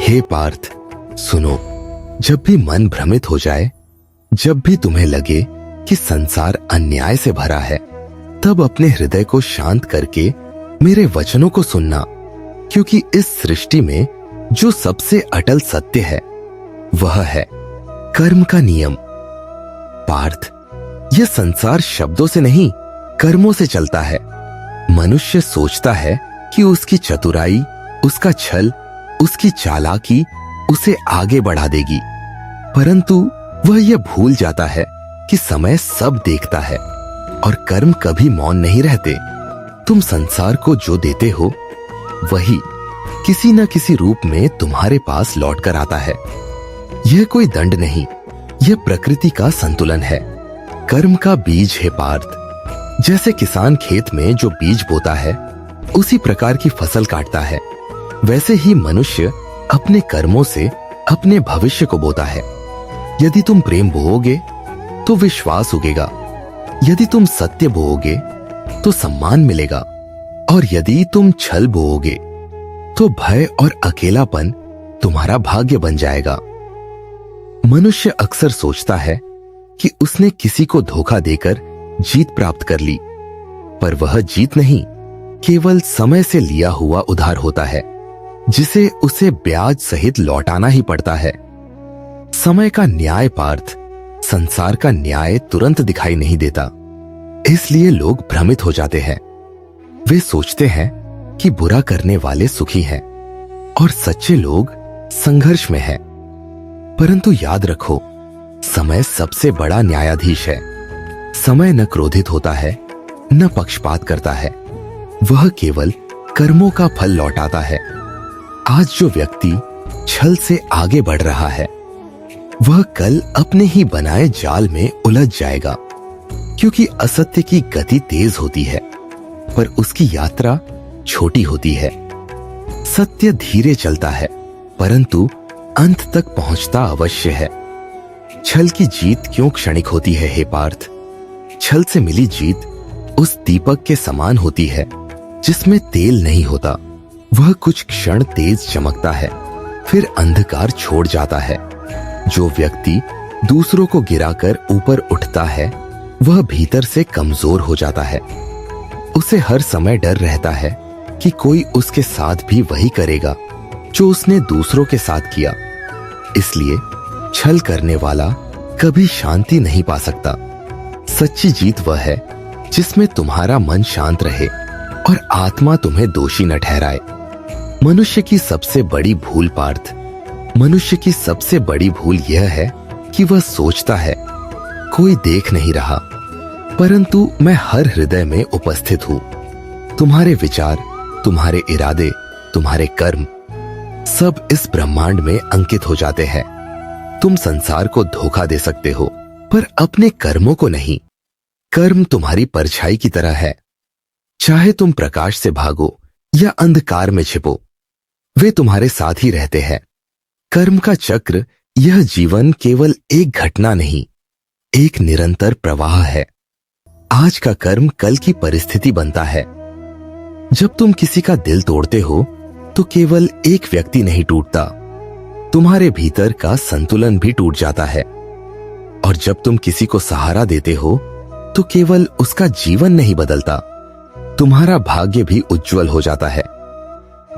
हे पार्थ, सुनो। जब भी मन भ्रमित हो जाए, जब भी तुम्हें लगे कि संसार अन्याय से भरा है, तब अपने हृदय को शांत करके मेरे वचनों को सुनना, क्योंकि इस सृष्टि में जो सबसे अटल सत्य है वह है कर्म का नियम। पार्थ, यह संसार शब्दों से नहीं, कर्मों से चलता है। मनुष्य सोचता है कि उसकी चतुराई, उसका छल, उसकी चालाकी उसे आगे बढ़ा देगी, परंतु वह यह भूल जाता है कि समय सब देखता है और कर्म कभी मौन नहीं रहते। तुम संसार को जो देते हो वही किसी न किसी रूप में तुम्हारे पास लौट कर आता है। यह कोई दंड नहीं, यह प्रकृति का संतुलन है, कर्म का बीज है पार्थ। जैसे किसान खेत में जो बीज बोता है, उसी प्रकार की फसल काटता है, वैसे ही मनुष्य अपने कर्मों से अपने भविष्य को बोता है। यदि तुम प्रेम बोओगे तो विश्वास उगेगा, यदि तुम सत्य बोओगे तो सम्मान मिलेगा, और यदि तुम छल बोओगे तो भय और अकेलापन तुम्हारा भाग्य बन जाएगा। मनुष्य अक्सर सोचता है कि उसने किसी को धोखा देकर जीत प्राप्त कर ली, पर वह जीत नहीं, केवल समय से लिया हुआ उधार होता है, जिसे उसे ब्याज सहित लौटाना ही पड़ता है। समय का न्याय पार्थ, संसार का न्याय तुरंत दिखाई नहीं देता, इसलिए लोग भ्रमित हो जाते हैं। वे सोचते हैं कि बुरा करने वाले सुखी हैं और सच्चे लोग संघर्ष में हैं। परंतु याद रखो, समय सबसे बड़ा न्यायाधीश है। समय न क्रोधित होता है, न पक्षपात करता है, वह केवल कर्मों का फल लौटाता है। आज जो व्यक्ति छल से आगे बढ़ रहा है, वह कल अपने ही बनाए जाल में उलझ जाएगा, क्योंकि असत्य की गति तेज होती है पर उसकी यात्रा छोटी होती है। सत्य धीरे चलता है, परंतु अंत तक पहुंचता अवश्य है। छल की जीत क्यों क्षणिक होती है हे पार्थ? छल से मिली जीत उस दीपक के समान होती है जिसमें तेल नहीं होता। वह कुछ क्षण तेज चमकता है, फिर अंधकार छोड़ जाता है। जो व्यक्ति दूसरों को गिराकर ऊपर उठता है, वह भीतर से कमजोर हो जाता है। उसे हर समय डर रहता है कि कोई उसके साथ भी वही करेगा जो उसने दूसरों के साथ किया। इसलिए छल करने वाला कभी शांति नहीं पा सकता। सच्ची जीत वह है जिसमें तुम्हारा मन शांत रहे और आत्मा तुम्हें दोषी न ठहराए। मनुष्य की सबसे बड़ी भूल पार्थ, मनुष्य की सबसे बड़ी भूल यह है कि वह सोचता है कोई देख नहीं रहा, परंतु मैं हर हृदय में उपस्थित हूं। तुम्हारे विचार, तुम्हारे इरादे, तुम्हारे कर्म सब इस ब्रह्मांड में अंकित हो जाते हैं। तुम संसार को धोखा दे सकते हो, पर अपने कर्मों को नहीं। कर्म तुम्हारी परछाई की तरह है, चाहे तुम प्रकाश से भागो या अंधकार में छिपो, वे तुम्हारे साथ ही रहते हैं। कर्म का चक्र, यह जीवन केवल एक घटना नहीं, एक निरंतर प्रवाह है। आज का कर्म कल की परिस्थिति बनता है। जब तुम किसी का दिल तोड़ते हो तो केवल एक व्यक्ति नहीं टूटता, तुम्हारे भीतर का संतुलन भी टूट जाता है। और जब तुम किसी को सहारा देते हो तो केवल उसका जीवन नहीं बदलता, तुम्हारा भाग्य भी उज्जवल हो जाता है।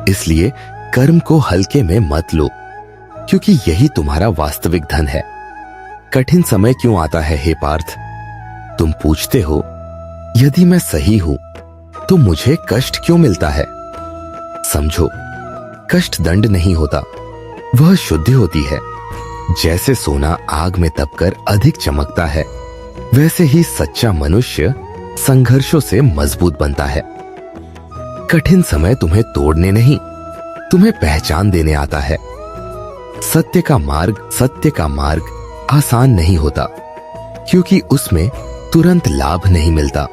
इसलिए कर्म को हल्के में मत लो, क्योंकि यही तुम्हारा वास्तविक धन है। कठिन समय क्यों आता है हे पार्थ? तुम पूछते हो, यदि मैं सही हूं तो मुझे कष्ट क्यों मिलता है? समझो, कष्ट दंड नहीं होता, वह शुद्धि होती है। जैसे सोना आग में तपकर अधिक चमकता है, वैसे ही सच्चा मनुष्य संघर्षों से मजबूत बनता है। कठिन समय तुम्हें तोड़ने नहीं, तुम्हें पहचान देने आता है। सत्य का मार्ग आसान नहीं होता, क्योंकि उसमें तुरंत लाभ नहीं मिलता,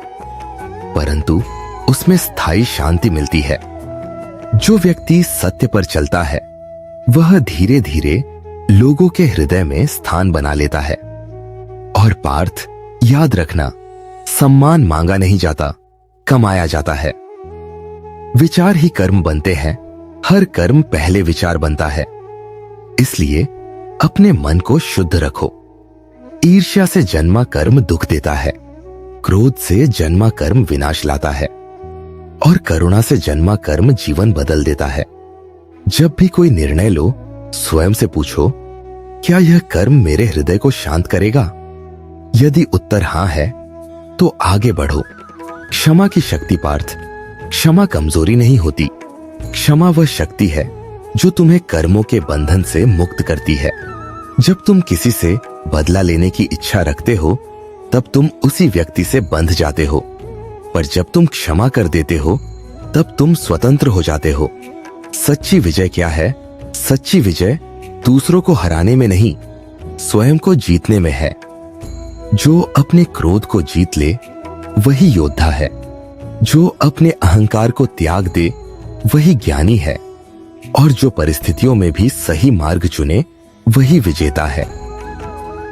परंतु उसमें स्थायी शांति मिलती है। जो व्यक्ति सत्य पर चलता है, वह धीरे धीरे लोगों के हृदय में स्थान बना लेता है। और पार्थ, याद रखना, सम्मान मांगा नहीं जाता, कमाया जाता है। विचार ही कर्म बनते हैं, हर कर्म पहले विचार बनता है। इसलिए अपने मन को शुद्ध रखो। ईर्ष्या से जन्मा कर्म दुख देता है, क्रोध से जन्मा कर्म विनाश लाता है और करुणा से जन्मा कर्म जीवन बदल देता है। जब भी कोई निर्णय लो, स्वयं से पूछो, क्या यह कर्म मेरे हृदय को शांत करेगा? यदि उत्तर हां है तो आगे बढ़ो। क्षमा की शक्ति पार्थ, क्षमा कमजोरी नहीं होती। क्षमा वह शक्ति है जो तुम्हें कर्मों के बंधन से मुक्त करती है। जब तुम किसी से बदला लेने की इच्छा रखते हो, तब तुम उसी व्यक्ति से बंध जाते हो, पर जब तुम क्षमा कर देते हो, तब तुम स्वतंत्र हो जाते हो। सच्ची विजय क्या है? सच्ची विजय दूसरों को हराने में नहीं, स्वयं को जीतने में है। जो अपने क्रोध को जीत ले वही योद्धा है। जो अपने अहंकार को त्याग दे वही ज्ञानी है। और जो परिस्थितियों में भी सही मार्ग चुने वही विजेता है।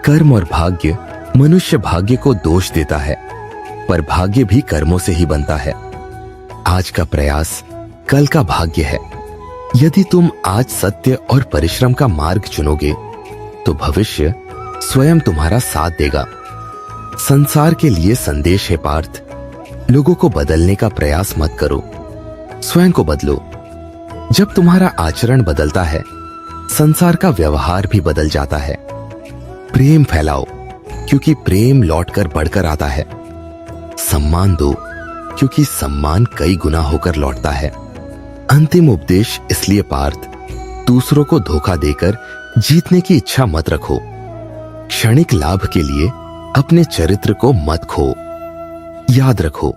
कर्म और भाग्य मनुष्य भाग्य को दोष देता है, पर भाग्य भी कर्मों से ही बनता है। आज का प्रयास कल का भाग्य है। यदि तुम आज सत्य और परिश्रम का मार्ग चुनोगे तो भविष्य स्वयं तुम्हारा साथ देगा। संसार के लिए संदेश है पार्थ, लोगों को बदलने का प्रयास मत करो, स्वयं को बदलो। जब तुम्हारा आचरण बदलता है, संसार का व्यवहार भी बदल जाता है। प्रेम फैलाओ, क्योंकि प्रेम लौटकर बढ़कर आता है। सम्मान दो, क्योंकि सम्मान कई गुना होकर लौटता है। अंतिम उपदेश इसलिए पार्थ, दूसरों को धोखा देकर जीतने की इच्छा मत रखो। क्षणिक लाभ के लिए अपने चरित्र को मत खो। याद रखो,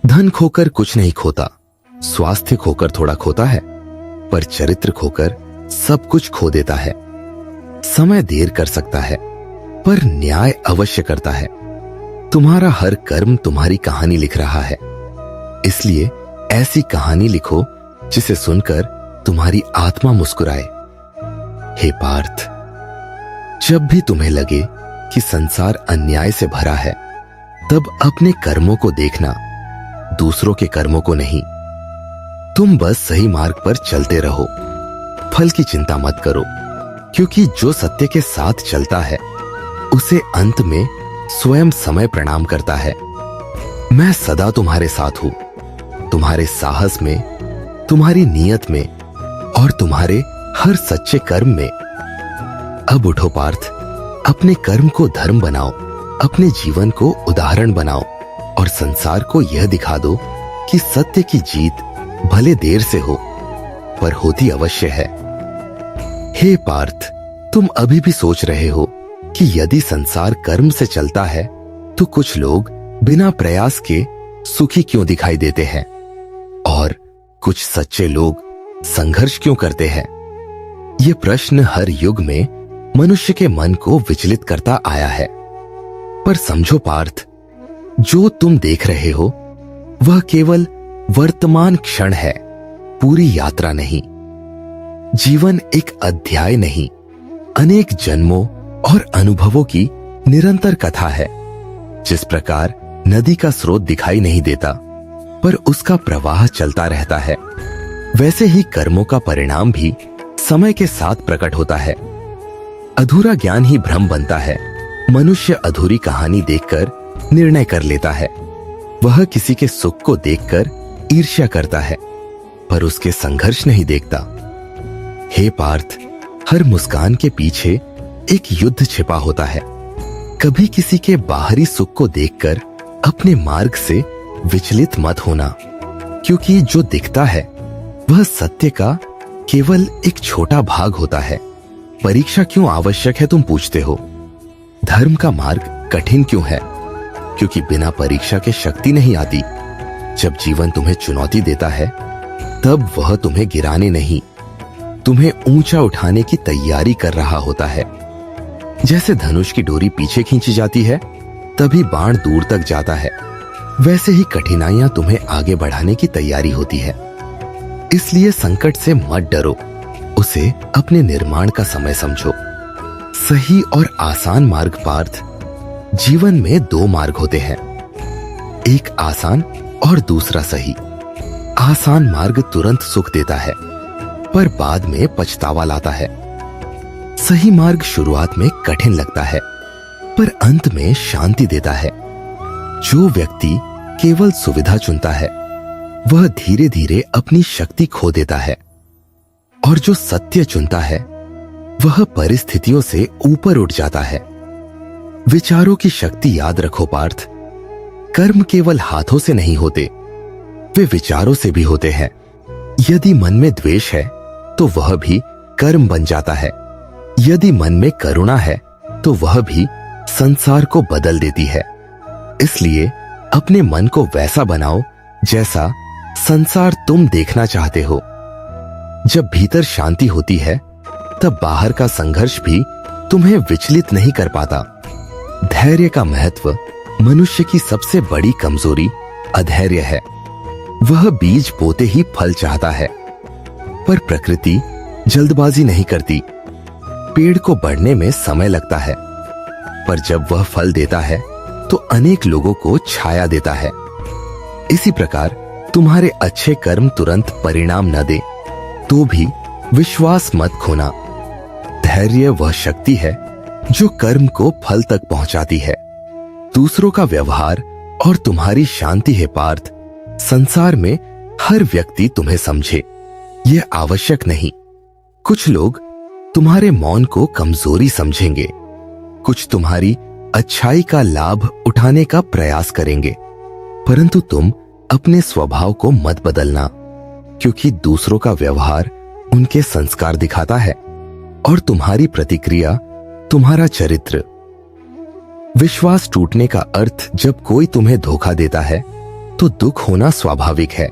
धन खोकर कुछ नहीं खोता, स्वास्थ्य खोकर थोड़ा खोता है, पर चरित्र खोकर सब कुछ खो देता है। समय देर कर सकता है, पर न्याय अवश्य करता है। तुम्हारा हर कर्म तुम्हारी कहानी लिख रहा है, इसलिए ऐसी कहानी लिखो जिसे सुनकर तुम्हारी आत्मा मुस्कुराए। हे पार्थ, जब भी तुम्हें लगे कि संसार अन्याय से भरा है, तब अपने कर्मों को देखना, दूसरों के कर्मों को नहीं। तुम बस सही मार्ग पर चलते रहो, फल की चिंता मत करो, क्योंकि जो सत्य के साथ चलता है उसे अंत में स्वयं समय प्रणाम करता है। मैं सदा तुम्हारे साथ हूं, तुम्हारे साहस में, तुम्हारी नीयत में और तुम्हारे हर सच्चे कर्म में। अब उठो पार्थ, अपने कर्म को धर्म बनाओ, अपने जीवन को उदाहरण बनाओ और संसार को यह दिखा दो कि सत्य की जीत भले देर से हो, पर होती अवश्य है। हे पार्थ, तुम अभी भी सोच रहे हो कि यदि संसार कर्म से चलता है तो कुछ लोग बिना प्रयास के सुखी क्यों दिखाई देते हैं और कुछ सच्चे लोग संघर्ष क्यों करते हैं। ये प्रश्न हर युग में मनुष्य के मन को विचलित करता आया है। पर समझो पार्थ, जो तुम देख रहे हो वह केवल वर्तमान क्षण है, पूरी यात्रा नहीं। जीवन एक अध्याय नहीं, अनेक जन्मों और अनुभवों की निरंतर कथा है। जिस प्रकार नदी का स्रोत दिखाई नहीं देता, पर उसका प्रवाह चलता रहता है, वैसे ही कर्मों का परिणाम भी समय के साथ प्रकट होता है। अधूरा ज्ञान ही भ्रम बनता है। मनुष्य अधूरी कहानी देखकर निर्णय कर लेता है। वह किसी के सुख को देखकर ईर्ष्या करता है, पर उसके संघर्ष नहीं देखता। हे पार्थ, हर मुस्कान के पीछे एक युद्ध छिपा होता है। कभी किसी के बाहरी सुख को देखकर अपने मार्ग से विचलित मत होना, क्योंकि जो दिखता है वह सत्य का केवल एक छोटा भाग होता है। परीक्षा क्यों आवश्यक है, तुम पूछते हो। धर्म का मार्ग कठिन क्यों है? क्योंकि बिना परीक्षा के शक्ति नहीं आती। जब जीवन तुम्हें चुनौती देता है, तब वह तुम्हें गिराने नहीं, तुम्हें ऊंचा उठाने की तैयारी कर रहा होता है। जैसे धनुष की डोरी पीछे खींची जाती है, तभी बाण दूर तक जाता है, वैसे ही कठिनाइयां तुम्हें आगे बढ़ाने की तैयारी होती है। इसलिए संकट से मत डरो, उसे अपने निर्माण का समय समझो। सही और आसान मार्ग पार्थ, जीवन में दो मार्ग होते हैं, एक आसान और दूसरा सही। आसान मार्ग तुरंत सुख देता है, पर बाद में पछतावा लाता है। सही मार्ग शुरुआत में कठिन लगता है, पर अंत में शांति देता है। जो व्यक्ति केवल सुविधा चुनता है, वह धीरे धीरे अपनी शक्ति खो देता है, और जो सत्य चुनता है, वह परिस्थितियों से ऊपर उठ जाता है। विचारों की शक्ति याद रखो पार्थ। कर्म केवल हाथों से नहीं होते, वे विचारों से भी होते हैं। यदि मन में द्वेष है, तो वह भी कर्म बन जाता है। यदि मन में करुणा है, तो वह भी संसार को बदल देती है। इसलिए अपने मन को वैसा बनाओ जैसा संसार तुम देखना चाहते हो। जब भीतर शांति होती है, तब बाहर का संघर्ष भी तुम्हें विचलित नहीं कर पाता। धैर्य का महत्व। मनुष्य की सबसे बड़ी कमजोरी अधैर्य है। वह बीज बोते ही फल चाहता है, पर प्रकृति जल्दबाजी नहीं करती। पेड़ को बढ़ने में समय लगता है, पर जब वह फल देता है तो अनेक लोगों को छाया देता है। इसी प्रकार तुम्हारे अच्छे कर्म तुरंत परिणाम न दे, तो भी विश्वास मत खोना। धैर्य वह शक्ति है जो कर्म को फल तक पहुंचाती है। दूसरों का व्यवहार और तुम्हारी शांति है पार्थ। संसार में हर व्यक्ति तुम्हें समझे, यह आवश्यक नहीं। कुछ लोग तुम्हारे मौन को कमजोरी समझेंगे, कुछ तुम्हारी अच्छाई का लाभ उठाने का प्रयास करेंगे, परंतु तुम अपने स्वभाव को मत बदलना, क्योंकि दूसरों का व्यवहार उनके संस्कार दिखाता है और तुम्हारी प्रतिक्रिया तुम्हारा चरित्र। विश्वास टूटने का अर्थ जब कोई तुम्हें धोखा देता है तो दुख होना स्वाभाविक है,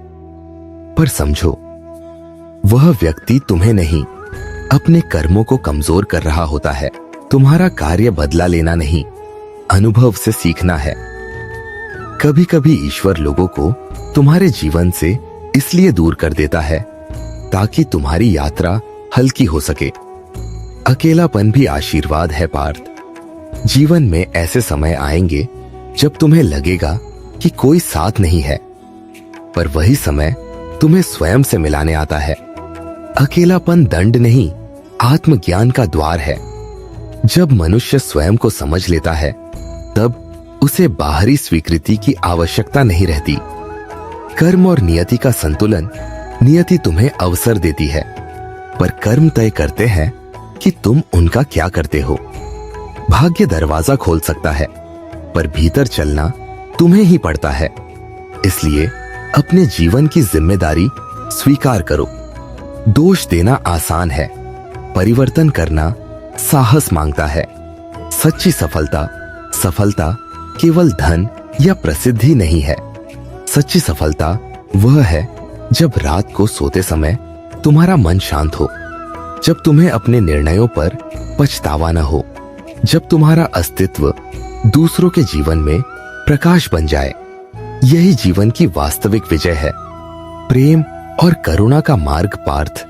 पर समझो, वह व्यक्ति तुम्हें नहीं, अपने कर्मों को कमजोर कर रहा होता है। तुम्हारा कार्य बदला लेना नहीं, अनुभव से सीखना है। कभी कभी ईश्वर लोगों को तुम्हारे जीवन से इसलिए दूर कर देता है ताकि तुम्हारी यात्रा हल्की हो सके। अकेलापन भी आशीर्वाद है पार्थ। जीवन में ऐसे समय आएंगे जब तुम्हें लगेगा कि कोई साथ नहीं है, पर वही समय तुम्हें स्वयं से मिलाने आता है। अकेलापन दंड नहीं, आत्मज्ञान का द्वार है। जब मनुष्य स्वयं को समझ लेता है, तब उसे बाहरी स्वीकृति की आवश्यकता नहीं रहती। कर्म और नियति का संतुलन। नियति तुम्हें अवसर देती है, पर कर्म तय करते हैं कि तुम उनका क्या करते हो। भाग्य दरवाजा खोल सकता है, पर भीतर चलना तुम्हें ही पड़ता है। इसलिए अपने जीवन की जिम्मेदारी स्वीकार करो। दोष देना आसान है, परिवर्तन करना साहस मांगता है। सच्ची सफलता केवल धन या प्रसिद्धि नहीं है। सच्ची सफलता वह है जब रात को सोते समय तुम्हारा मन शांत हो, जब तुम्हें अपने निर्णयों पर पछतावा न हो, जब तुम्हारा अस्तित्व दूसरों के जीवन में प्रकाश बन जाए। यही जीवन की वास्तविक विजय है। प्रेम और करुणा का मार्ग पार्थ।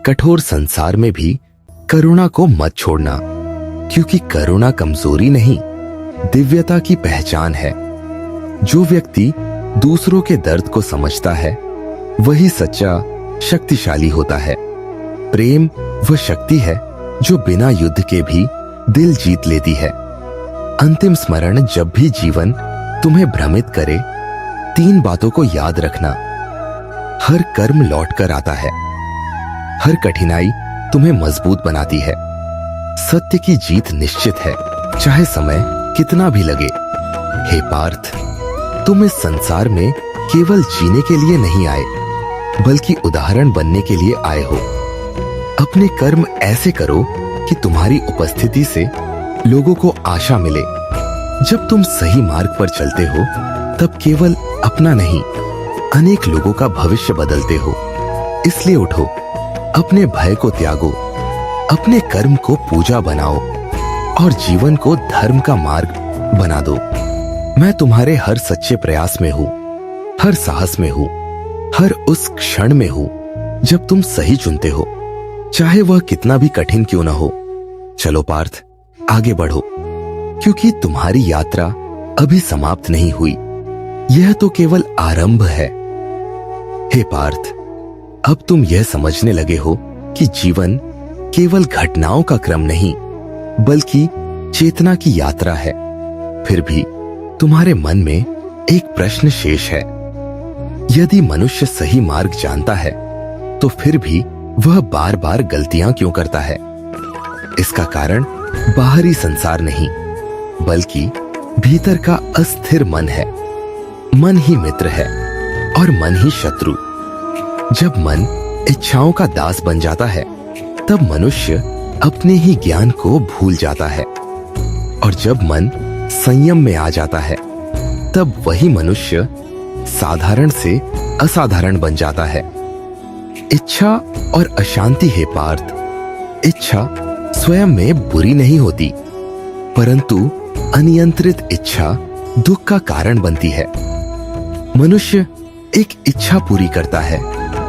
कठोर संसार में भी करुणा को मत छोड़ना, क्योंकि करुणा कमजोरी नहीं, दिव्यता की पहचान है। जो व्यक्ति दूसरों के दर्द को समझता है, वही सच्चा शक्तिशाली होता है। प्रेम वह शक्ति है जो बिना युद्ध के भी दिल जीत लेती है। अंतिम स्मरण। जब भी जीवन तुम्हें भ्रमित करे, 3 बातों को याद रखना। हर कर्म लौट कर आता है, हर कठिनाई तुम्हें मजबूत बनाती है, सत्य की जीत निश्चित है, चाहे समय कितना भी लगे। हे पार्थ, तुम इस संसार में केवल जीने के लिए नहीं आए, बल्कि उदाहरण बनने के लिए आए हो। अपने कर्म ऐसे करो कि तुम्हारी उपस्थिति से लोगों को आशा मिले। जब तुम सही मार्ग पर चलते हो, तब केवल अपना नहीं, अनेक लोगों का भविष्य बदलते हो। इसलिए उठो, अपने भय को त्यागो, अपने कर्म को पूजा बनाओ और जीवन को धर्म का मार्ग बना दो। मैं तुम्हारे हर सच्चे प्रयास में हूं, हर साहस में हूं, हर उस क्षण में हूं जब तुम सही चुनते हो, चाहे वह कितना भी कठिन क्यों ना हो। चलो पार्थ, आगे बढ़ो, क्योंकि तुम्हारी यात्रा अभी समाप्त नहीं हुई, यह तो केवल आरंभ है। हे पार्थ, अब तुम यह समझने लगे हो कि जीवन केवल घटनाओं का क्रम नहीं बल्कि चेतना की यात्रा है। फिर भी तुम्हारे मन में एक प्रश्न शेष है। यदि मनुष्य सही मार्ग जानता है तो फिर भी वह बार बार गलतियां क्यों करता है? इसका कारण बाहरी संसार नहीं बल्कि भीतर का अस्थिर मन है। मन ही मित्र है और मन ही शत्रु। जब मन इच्छाओं का दास बन जाता है तब मनुष्य अपने ही ज्ञान को भूल जाता है, और जब मन संयम में आ जाता है तब वही मनुष्य साधारण से असाधारण बन जाता है। इच्छा और अशांति है पार्थ। इच्छा स्वयं में बुरी नहीं होती, परंतु अनियंत्रित इच्छा दुख का कारण बनती है। मनुष्य एक इच्छा पूरी करता है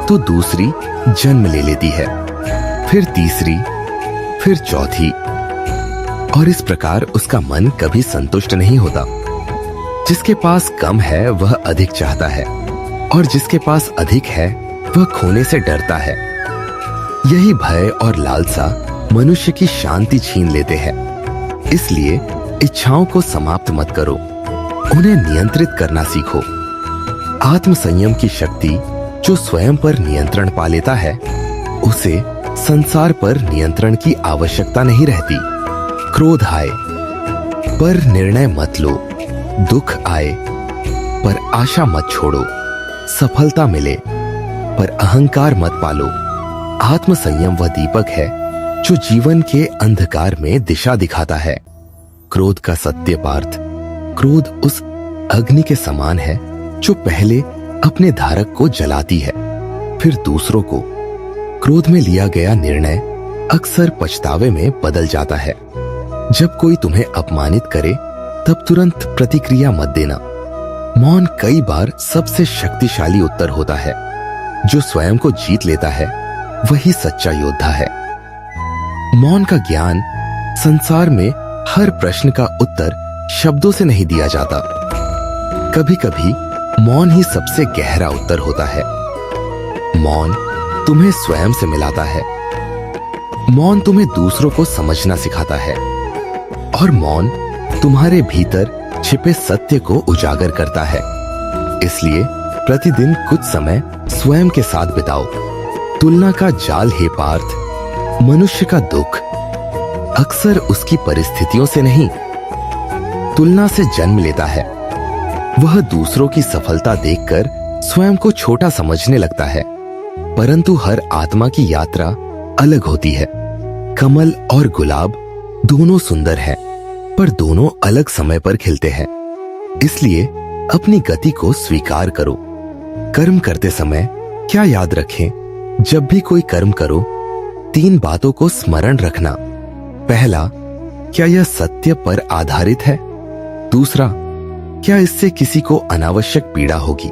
तो दूसरी जन्म ले लेती है, फिर तीसरी, फिर चौथी, और इस प्रकार उसका मन कभी संतुष्ट नहीं होता। जिसके पास कम है वह अधिक चाहता है, और जिसके पास अधिक है वह खोने से डरता है। यही भय और लालसा मनुष्य की शांति छीन लेते हैं। इसलिए इच्छाओं को समाप्त मत करो, उन्हें नियंत्रित करना सीखो। आत्म संयम की शक्ति जो स्वयं पर नियंत्रण पा लेता है उसे संसार पर नियंत्रण की आवश्यकता नहीं रहती। क्रोध आए पर निर्णय मत लो, दुख आए पर आशा मत छोड़ो, सफलता मिले पर अहंकार मत पालो। आत्म संयम वह दीपक है जो जीवन के अंधकार में दिशा दिखाता है। क्रोध का सत्य पार्थ, क्रोध उस अग्नि के समान है जो पहले अपने धारक को जलाती है, फिर दूसरों को। क्रोध में लिया गया निर्णय अक्सर पछतावे में बदल जाता है। जब कोई तुम्हें अपमानित करे तब तुरंत प्रतिक्रिया मत देना। मौन कई बार सबसे शक्तिशाली उत्तर होता है। जो स्वयं को जीत लेता है वही सच्चा योद्धा है। मौन का ज्ञान संसार में हर प्रश्न का उत्तर शब्दों से नहीं दिया जाता। कभी कभी मौन ही सबसे गहरा उत्तर होता है। मौन तुम्हें स्वयं से मिलाता है। मौन तुम्हें दूसरों को समझना सिखाता है, और मौन तुम्हारे भीतर छिपे सत्य को उजागर करता है। इसलिए प्रतिदिन कुछ समय स्वयं के साथ बिताओ। तुलना का जाल है पार्थ। मनुष्य का दुख अक्सर उसकी परिस्थितियों से नहीं, तुलना से जन्म लेता है। वह दूसरों की सफलता देखकर स्वयं को छोटा समझने लगता है, परंतु हर आत्मा की यात्रा अलग होती है। कमल और गुलाब दोनों सुंदर हैं, पर दोनों अलग समय पर खिलते हैं। इसलिए अपनी गति को स्वीकार करो। कर्म करते समय क्या याद रखें? जब भी कोई कर्म करो 3 बातों को स्मरण रखना। पहला, क्या यह सत्य पर आधारित है? दूसरा, क्या इससे किसी को अनावश्यक पीड़ा होगी?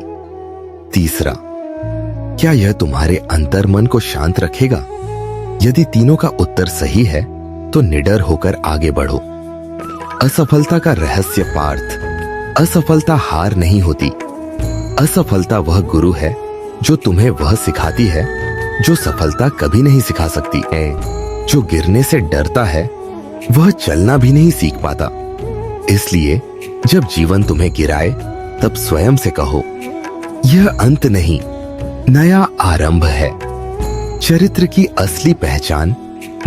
तीसरा, क्या यह तुम्हारे अंतर्मन को शांत रखेगा? यदि तीनों का उत्तर सही है तो निडर होकर आगे बढ़ो। असफलता का रहस्य पार्थ, असफलता हार नहीं होती। असफलता वह गुरु है जो तुम्हें वह सिखाती है जो सफलता कभी नहीं सिखा सकती है। जो गिरने से डरता है वह चलना भी नहीं सीख पाता। इसलिए जब जीवन तुम्हें गिराए तब स्वयं से कहो, यह अंत नहीं, नया आरंभ है। चरित्र की असली पहचान,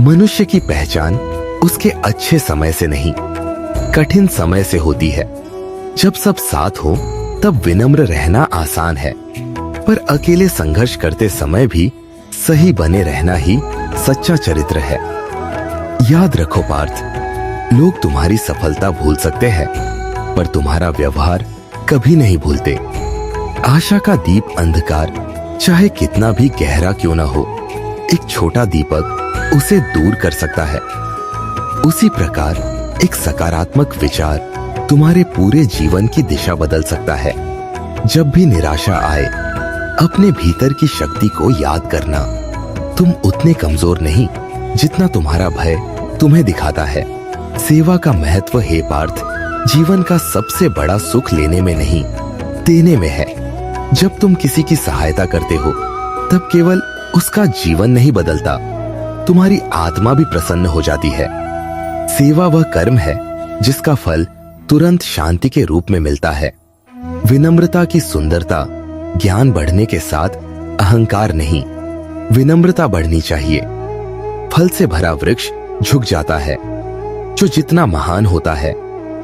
मनुष्य की पहचान उसके अच्छे समय से नहीं, कठिन समय से होती है। जब सब साथ हो तब विनम्र रहना आसान है, पर अकेले संघर्ष करते समय भी सही बने रहना ही सच्चा चरित्र है। याद रखो पार्थ, लोग तुम्हारी सफलता भूल सकते हैं, पर तुम्हारा व्यवहार कभी नहीं भूलते। आशा का दीप अंधकार चाहे कितना भी गहरा क्यों ना हो, एक छोटा दीपक उसे दूर कर सकता है। उसी प्रकार एक सकारात्मक विचार तुम्हारे पूरे जीवन की दिशा बदल सकता है। जब भी निराशा आए, अपने भीतर की शक्ति को याद करना। तुम उतने कमजोर नहीं जितना तुम्हारा भय तुम्हें दिखाता है। सेवा का महत्व है पार्थ, जीवन का सबसे बड़ा सुख लेने में नहीं, देने में है। जब तुम किसी की सहायता करते हो तब केवल उसका जीवन नहीं बदलता, तुम्हारी आत्मा भी प्रसन्न हो जाती है। सेवा वह कर्म है जिसका फल तुरंत शांति के रूप में मिलता है। विनम्रता की सुंदरता ज्ञान बढ़ने के साथ अहंकार नहीं, विनम्रता बढ़नी चाहिए। फल से भरा वृक्ष झुक जाता है। जो जितना महान होता है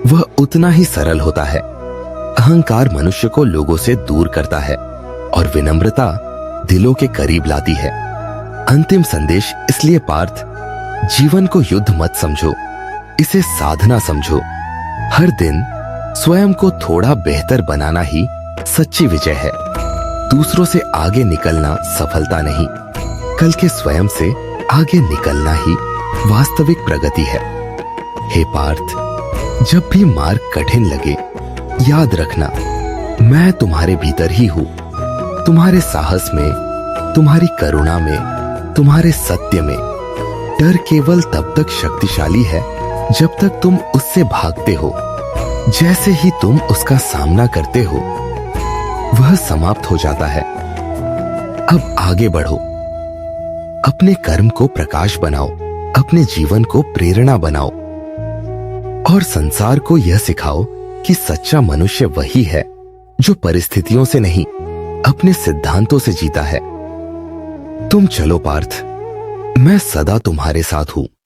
वह उतना ही सरल होता है। अहंकार मनुष्य को लोगों से दूर करता है और विनम्रता दिलों के करीब लाती है। अंतिम संदेश इसलिए पार्थ, जीवन को युद्ध मत समझो, इसे साधना समझो। हर दिन स्वयं को थोड़ा बेहतर बनाना ही सच्ची विजय है। दूसरों से आगे निकलना सफलता नहीं, कल के स्वयं से आगे निकलना ही वास्तविक प्रगति है। हे पार्थ, जब भी मार्ग कठिन लगे याद रखना, मैं तुम्हारे भीतर ही हूं। तुम्हारे साहस में, तुम्हारी करुणा में, तुम्हारे सत्य में। डर केवल तब तक शक्तिशाली है जब तक तुम उससे भागते हो। जैसे ही तुम उसका सामना करते हो वह समाप्त हो जाता है। अब आगे बढ़ो, अपने कर्म को प्रकाश बनाओ, अपने जीवन को प्रेरणा बनाओ और संसार को यह सिखाओ कि सच्चा मनुष्य वही है जो परिस्थितियों से नहीं, अपने सिद्धांतों से जीता है। तुम चलो पार्थ, मैं सदा तुम्हारे साथ हूं।